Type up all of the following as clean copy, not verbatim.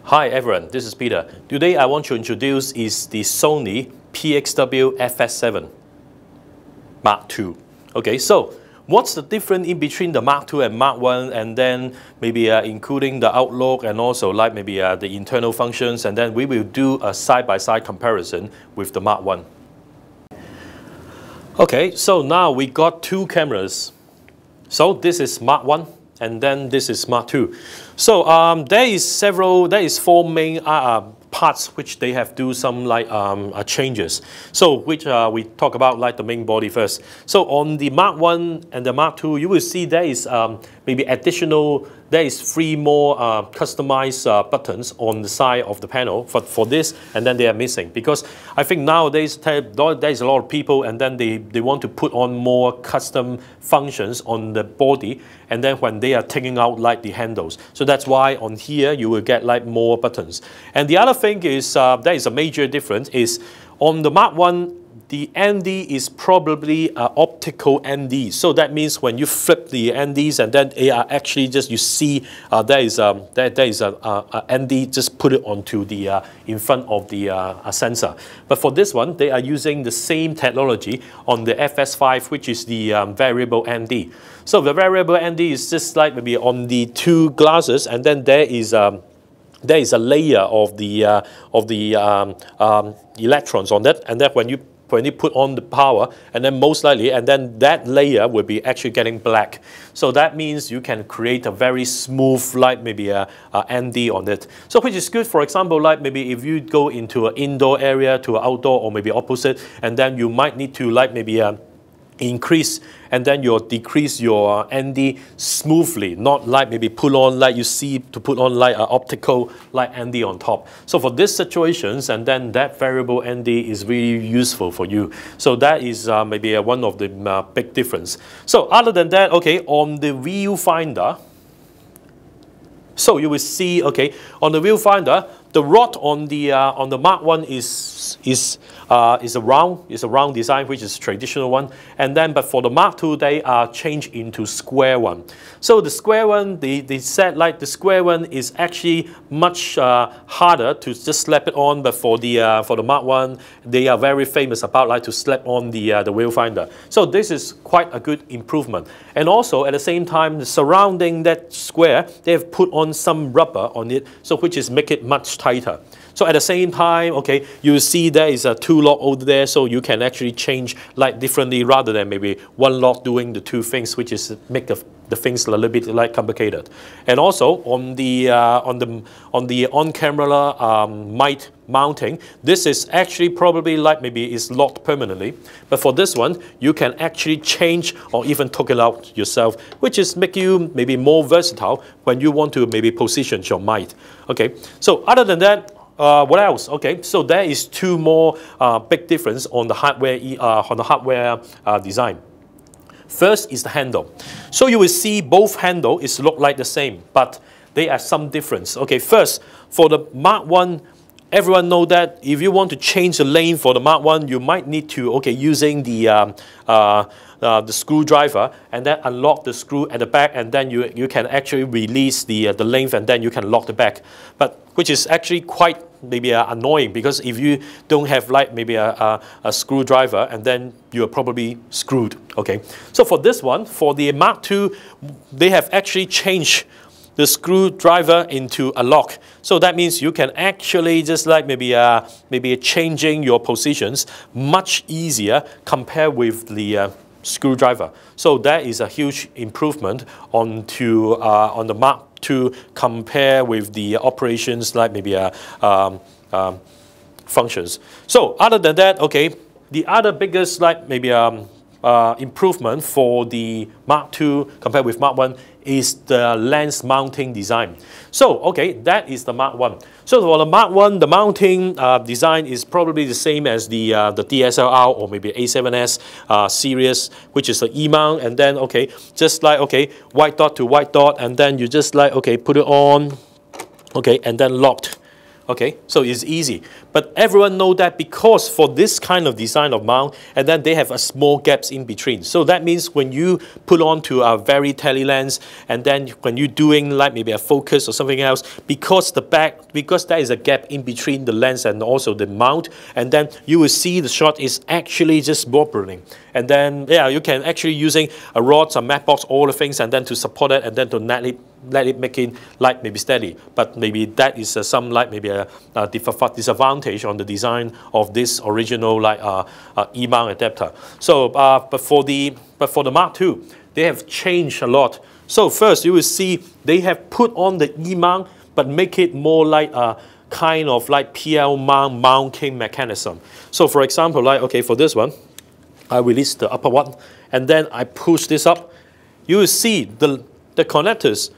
Hi everyone, this is Peter. Today I want to introduce is the Sony PXW-FS7 Mark II. Okay, so what's the difference in between the Mark II and Mark I, and then maybe including the outlook and also like maybe the internal functions, and then we will do a side-by-side comparison with the Mark I. Okay, so now we got two cameras. So this is Mark I, and then this is Mark II. So there is four main parts which they have do some like changes. So which we talk about like the main body first. So on the Mark I and the Mark II, you will see there is maybe additional. There is three more customized buttons on the side of the panel for this, and then they are missing because I think nowadays there is a lot of people, and then they want to put on more custom functions on the body, and then when they are taking out like the handles. So that's why on here you will get like more buttons. And the other thing is there is a major difference is on the Mark I, the ND is probably optical ND. So that means when you flip the NDs and then they are actually just, you see there is a ND, just put it onto the in front of the sensor. But for this one, they are using the same technology on the FS5, which is the variable ND. So the variable ND is just like maybe on the two glasses, and then there is a layer of the electrons on that, and then when you put on the power, and then most likely, and then that layer will be actually getting black. So that means you can create a very smooth, like maybe a ND on it. So which is good, for example, like maybe if you go into an indoor area to an outdoor, or maybe opposite, and then you might need to like maybe increase and then you decrease your ND smoothly, not like maybe put on like you see to put on like an optical like ND on top. So for these situations, and then that variable ND is really useful for you. So that is maybe one of the big difference. So other than that, okay, on the viewfinder, so you will see, okay, on the viewfinder, the rod on the Mark I is a round design, which is traditional one, and then but for the Mark II they are changed into square one. So the square one, they said like the square one is actually much harder to just slap it on, but for the Mark I, they are very famous about like to slap on the viewfinder. So this is quite a good improvement. And also at the same time, surrounding that square, they have put on some rubber on it, so which is make it much tighter. So at the same time, okay, you see there is a two lock over there, so you can actually change like differently rather than maybe one lock doing the two things, which is make the things a little bit like complicated. And also on the on-camera mic mounting, this is actually probably like maybe is locked permanently, but for this one you can actually change or even take it out yourself, which is make you maybe more versatile when you want to maybe position your mic. Okay, so other than that, what else? Okay, so there is two more big difference on the hardware design. First is the handle. So you will see both handle is look like the same, but they are some difference. Okay, first for the Mark I, everyone know that if you want to change the lane for the Mark I, you might need to using the screwdriver and then unlock the screw at the back, and then you can actually release the length, and then you can lock the back. But which is actually quite maybe annoying, because if you don't have like maybe a screwdriver, and then you are probably screwed. Okay, so for this one, for the Mark II, they have actually changed the screwdriver into a lock. So that means you can actually just like maybe changing your positions much easier compared with the screwdriver. So that is a huge improvement on the Mark II compare with the operations like maybe functions. So other than that, okay, the other biggest like maybe improvement for the Mark II compared with Mark I is the lens mounting design. So okay, that is the Mark I. So for the Mark I, the mounting design is probably the same as the DSLR or maybe A7S series, which is the E-mount, and then okay, just like okay, white dot to white dot, and then you just like okay, put it on, okay, and then locked. Okay, so it's easy. But everyone know that because for this kind of design of mount, and then they have a small gaps in between. So that means when you put on to a very tele lens, and then when you're doing like maybe a focus or something else, because there is a gap in between the lens and also the mount, and then you will see the shot is actually just wobbling. And then, yeah, you can actually using a rods, a mat box, all the things, and then to support it, and then to let it make it like maybe steady. But maybe that is some like maybe a disadvantage on the design of this original like E-mount adapter. So, but for the Mark II, they have changed a lot. So first, you will see they have put on the E-mount, but make it more like a kind of like PL mount mounting mechanism. So for example, like okay, for this one, I release the upper one, and then I push this up. You will see the connectors,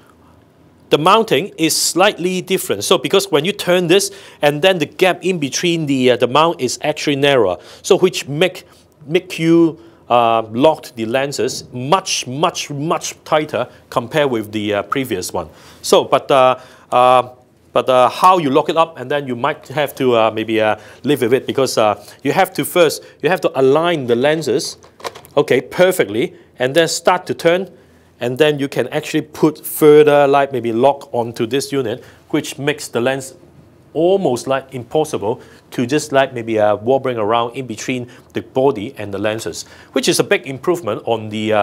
the mounting is slightly different. So because when you turn this, and then the gap in between the mount is actually narrower, so which make you lock the lenses much tighter compared with the previous one. So but how you lock it up, and then you might have to maybe live with it, because you have to align the lenses, okay, perfectly, and then start to turn, and then you can actually put further like maybe lock onto this unit, which makes the lens almost like impossible to just like maybe wobbling around in between the body and the lenses, which is a big improvement on the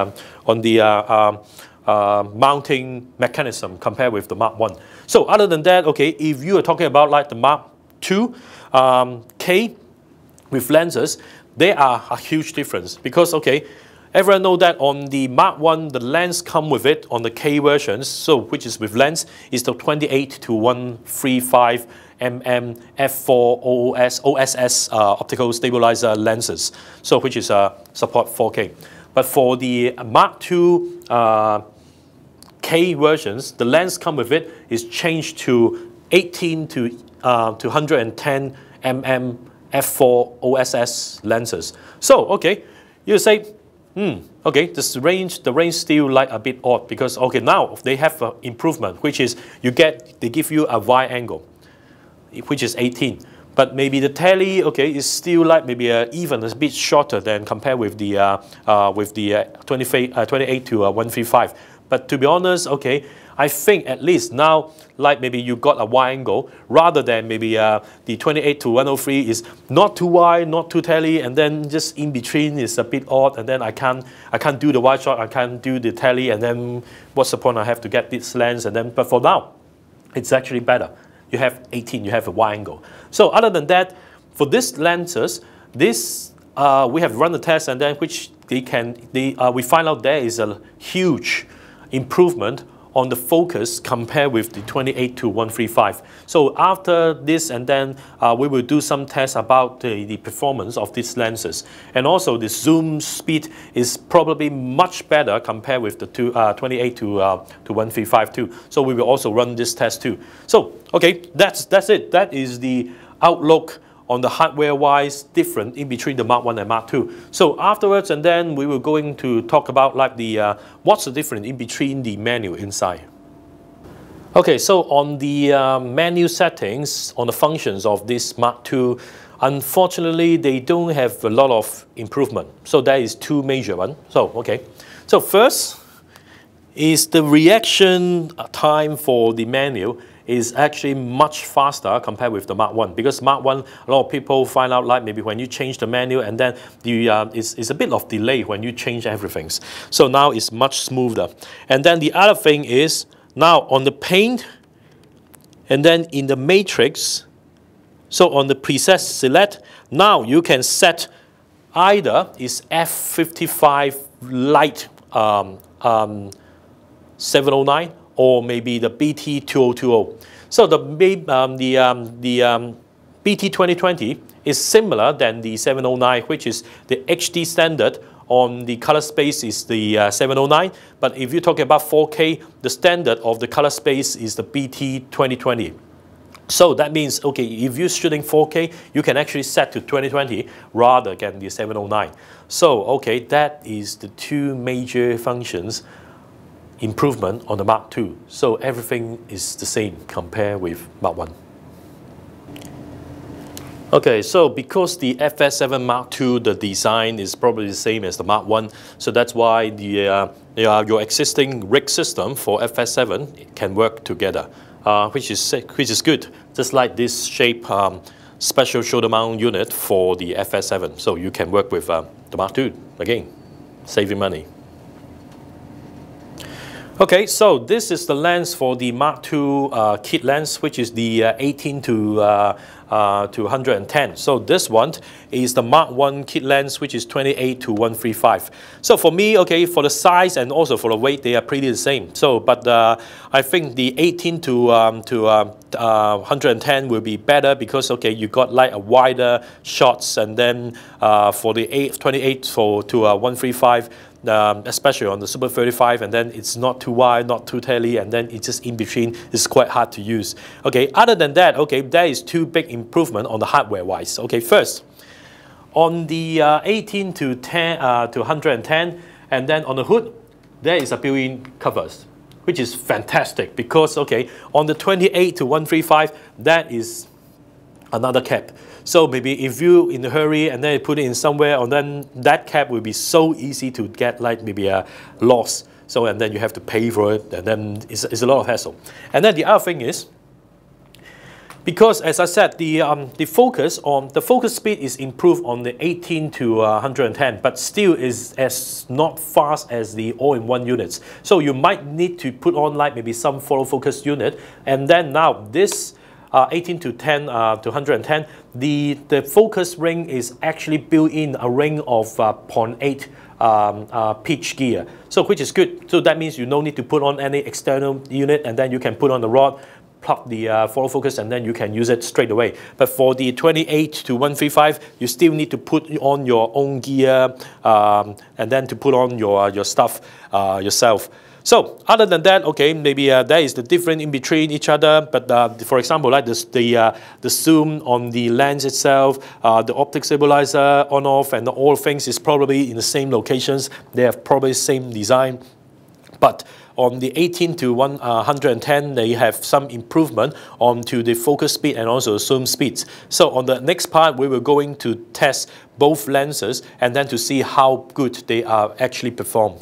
mounting mechanism compared with the Mark I. So other than that, okay, if you are talking about like the Mark II K with lenses, there are a huge difference, because okay, everyone know that on the Mark I, the lens come with it on the K versions, so which is with lens, is the 28-135 mm f4 OSS optical stabilizer lenses, so which is support 4K. But for the Mark II K versions, the lens come with it is changed to 18 to 110 mm f4 OSS lenses. So okay, you say, okay, the range still like a bit odd, because okay, now they have an improvement, which is they give you a wide angle, which is 18. But maybe the tele, okay, is still like maybe even a bit shorter than compared with the 28 to 135. But to be honest, okay, I think at least now, like maybe you got a wide angle, rather than maybe the 28 to 103 is not too wide, not too tele, and then just in between is a bit odd, and then I can't do the wide shot, I can't do the tele, and then what's the point? I have to get this lens, and then, but for now, it's actually better. You have 18, you have a wide angle. So other than that, for these lenses, we have run the test, and then which we find out there is a huge improvement on the focus compared with the 28 to 135. So after this, and then we will do some tests about the performance of these lenses. And also the zoom speed is probably much better compared with the 28 to 135 too. So we will also run this test too. So okay, that's it. That is the outlook on the hardware-wise different in between the Mark I and Mark II. So afterwards, and then we will going to talk about like the what's the difference in between the menu inside. Okay, so on the menu settings, on the functions of this Mark II, unfortunately they don't have a lot of improvement. So there is two major ones. So okay, so first is the reaction time for the menu is actually much faster compared with the Mark I, because Mark I, a lot of people find out like maybe when you change the menu, and then it's a bit of delay when you change everything. So now it's much smoother. And then the other thing is now on the paint, and then in the matrix, so on the preset select, now you can set either is F55 light 709, or maybe the BT2020. So the BT2020 is similar than the 709, which is the HD standard on the color space is the 709. But if you're talking about 4K, the standard of the color space is the BT2020. So that means, okay, if you're shooting 4K, you can actually set to 2020 rather than the 709. So, okay, that is the two major functions improvement on the Mark II. So everything is the same compared with Mark I. Okay, so because the FS7 Mark II, the design is probably the same as the Mark I, so that's why the your existing rig system for FS7 can work together, which is good. Just like this shape special shoulder mount unit for the FS7, so you can work with the Mark II again, saving money. Okay, so this is the lens for the Mark II kit lens, which is the 18 to 110. So this one is the Mark I kit lens, which is 28 to 135. So for me, okay, for the size and also for the weight, they are pretty the same. So, but I think the 18 to 110 will be better because, okay, you got like a wider shots, and then for the 28 to 135, especially on the Super 35, and then it's not too wide, not too tally, and then it's just in between. It's quite hard to use. Okay, other than that, okay, there is two big improvement on the hardware wise. Okay, first, on the 18 to 110, and then on the hood, there is a built-in covers, which is fantastic because, okay, on the 28 to 135, that is another cap. So maybe if you in a hurry and then you put it in somewhere, and then that cap will be so easy to get, like maybe a loss. So, and then you have to pay for it, and then it's a lot of hassle. And then the other thing is, because as I said, the focus speed is improved on the 18 to 110, but still is as not fast as the all-in-one units. So you might need to put on like maybe some follow focus unit, and then now this 18 to 110, the focus ring is actually built in a ring of 0.8 pitch gear, so which is good. So that means you no need to put on any external unit, and then you can put on the rod, plug the follow focus, and then you can use it straight away. But for the 28 to 135, you still need to put on your own gear, and then to put on your stuff yourself. So other than that, okay, maybe there is the difference in between each other. But for example, like this, the zoom on the lens itself, the optic stabilizer on off, and all things is probably in the same locations. They have probably same design. But on the 18 to 110, they have some improvement onto the focus speed and also zoom speeds. So on the next part, we will going to test both lenses and then to see how good they are actually perform.